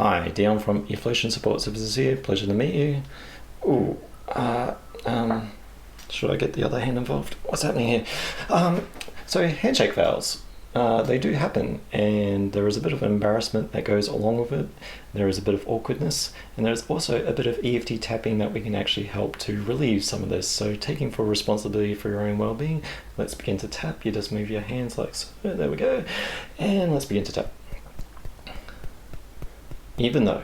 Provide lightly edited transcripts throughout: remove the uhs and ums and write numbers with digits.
Hi, Dion from Eflowtion Support Services here. Pleasure to meet you. Ooh, should I get the other hand involved? What's happening here? So handshake fails, they do happen, and there is a bit of embarrassment that goes along with it. There is a bit of awkwardness, and there's also a bit of EFT tapping that we can actually help to relieve some of this. So taking full responsibility for your own well-being, let's begin to tap. You just move your hands like so. There we go. And let's begin to tap. Even though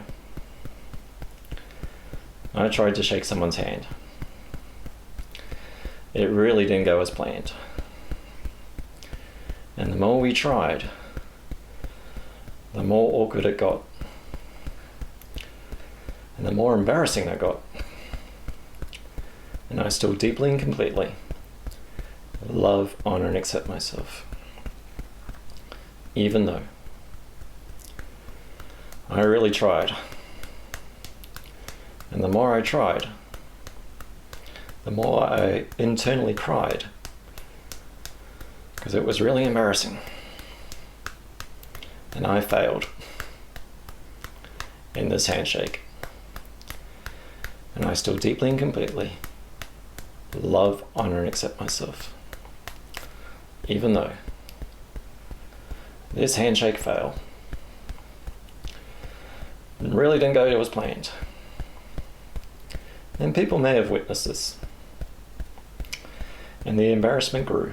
I tried to shake someone's hand, it really didn't go as planned. And the more we tried, the more awkward it got. And the more embarrassing it got. And I still deeply and completely love, honor, and accept myself. Even though I really tried. And the more I tried, the more I internally cried, because it was really embarrassing. And I failed in this handshake. And I still deeply and completely love, honor, and accept myself. Even though this handshake failed. It really didn't go as planned. And people may have witnessed this. And the embarrassment grew.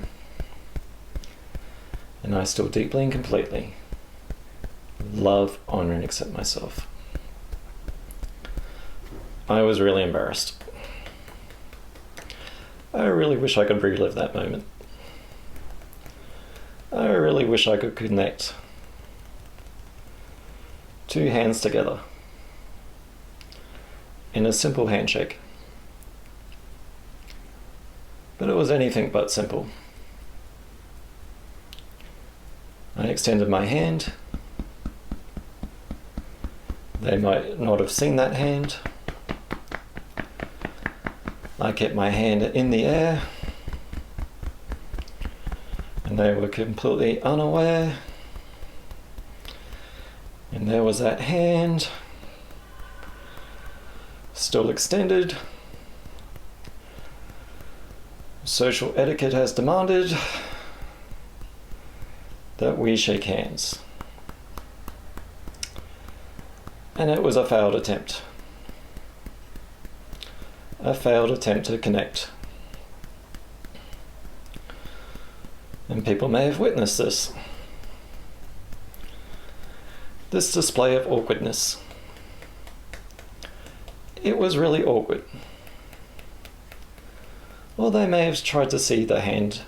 And I still deeply and completely love, honor, and accept myself. I was really embarrassed. I really wish I could relive that moment. I really wish I could connect two hands together in a simple handshake. But it was anything but simple. I extended my hand. They might not have seen that hand. I kept my hand in the air, and they were completely unaware. And there was that hand, still extended. Social etiquette has demanded that we shake hands. And it was a failed attempt. A failed attempt to connect. And people may have witnessed this. This display of awkwardness. It was really awkward. Or they may have tried to see the hand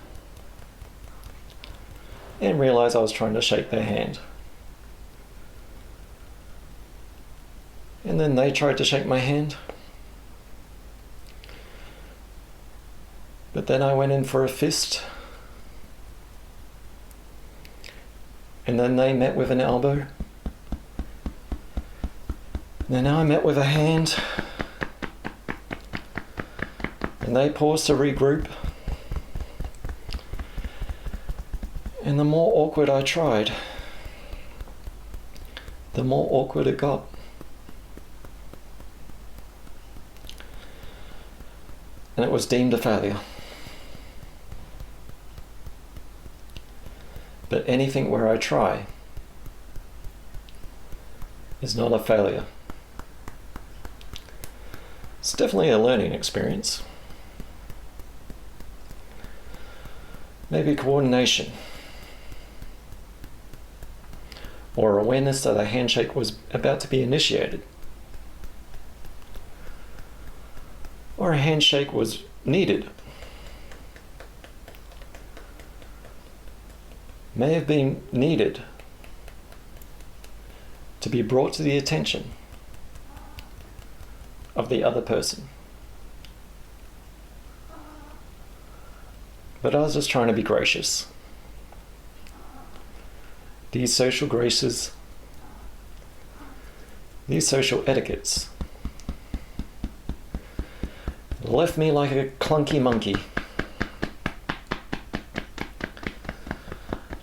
and realize I was trying to shake their hand. And then they tried to shake my hand. But then I went in for a fist. And then they met with an elbow. And then I met with a hand. And they paused to regroup. And the more awkward I tried, the more awkward it got. And it was deemed a failure. But anything where I try is not a failure. It's definitely a learning experience. Maybe coordination. Or awareness that a handshake was about to be initiated. Or a handshake was needed. May have been needed to be brought to the attention of the other person. But I was just trying to be gracious. These social graces, these social etiquettes, left me like a clunky monkey,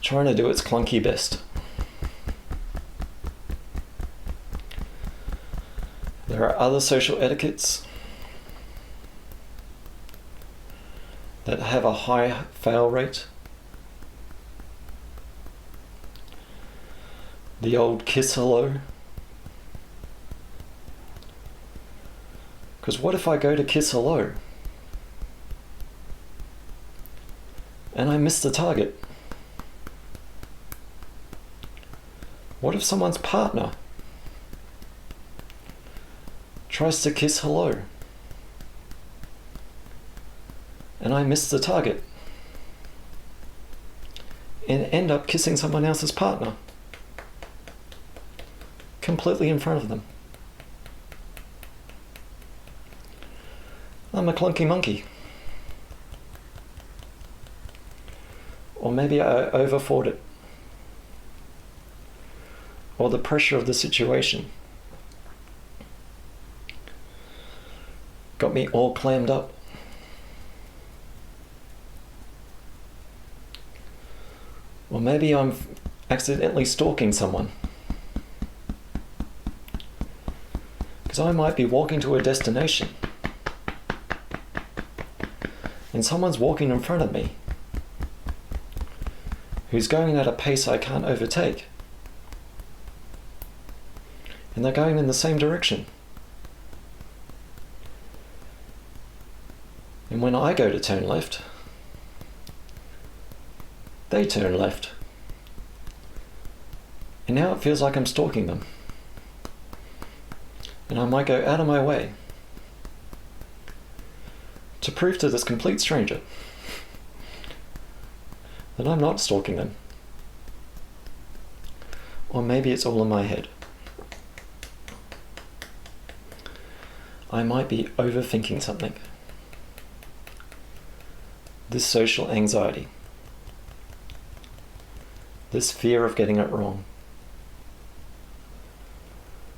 trying to do its clunky best. There are other social etiquettes that have a high fail rate. The old kiss hello. Because what if I go to kiss hello and I miss the target? What if someone's partner tries to kiss hello and I miss the target and end up kissing someone else's partner completely in front of them? I'm a clunky monkey. Or maybe I overthought it. Or the pressure of the situation got me all clammed up. Or maybe I'm accidentally stalking someone. Because I might be walking to a destination and someone's walking in front of me who's going at a pace I can't overtake. And they're going in the same direction. And when I go to turn left, they turn left. And now it feels like I'm stalking them. And I might go out of my way to prove to this complete stranger that I'm not stalking them. Or maybe it's all in my head. I might be overthinking something. This social anxiety. This fear of getting it wrong.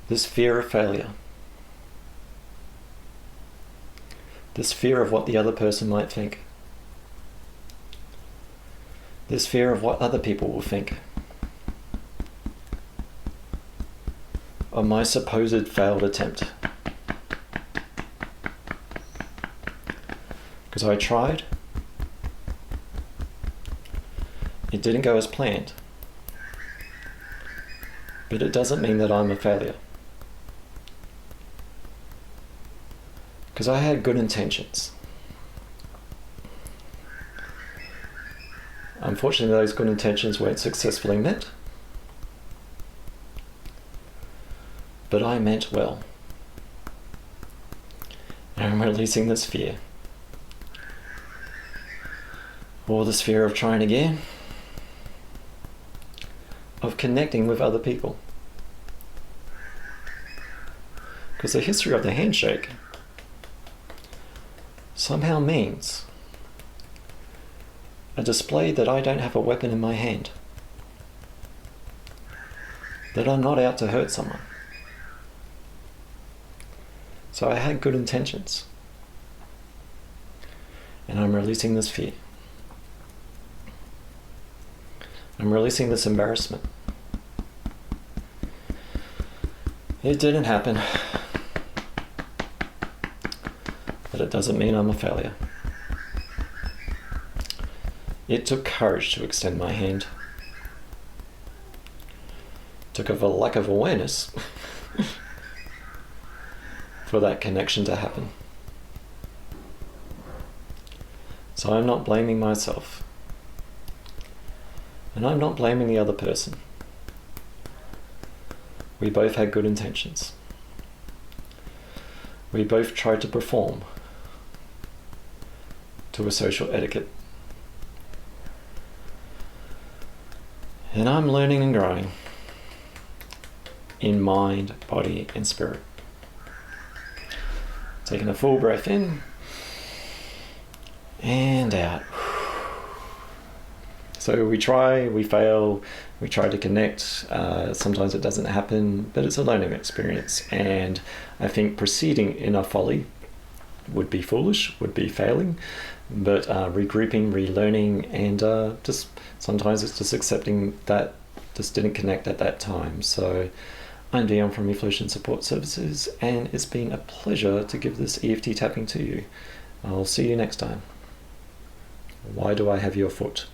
This fear of failure. This fear of what the other person might think. This fear of what other people will think of my supposed failed attempt. Because I tried, it didn't go as planned, but it doesn't mean that I'm a failure. Because I had good intentions. Unfortunately, those good intentions weren't successfully met, but I meant well. And I'm releasing this fear. Or this fear of trying again, of connecting with other people. Because the history of the handshake somehow means a display that I don't have a weapon in my hand, that I'm not out to hurt someone. So I had good intentions, and I'm releasing this fear. I'm releasing this embarrassment. It didn't happen, but it doesn't mean I'm a failure. It took courage to extend my hand. It took a lack of awareness for that connection to happen. So I'm not blaming myself. And I'm not blaming the other person. We both had good intentions. We both tried to perform to a social etiquette. And I'm learning and growing in mind, body, and spirit. Taking a full breath in and out. So we try, we fail, we try to connect. Sometimes it doesn't happen, but it's a learning experience. And I think proceeding in a folly would be foolish, would be failing. But regrouping, relearning, and just sometimes it's just accepting that just didn't connect at that time. So I'm Dion from Eflowtion Support Services, and it's been a pleasure to give this EFT tapping to you. I'll see you next time. Why do I have your foot?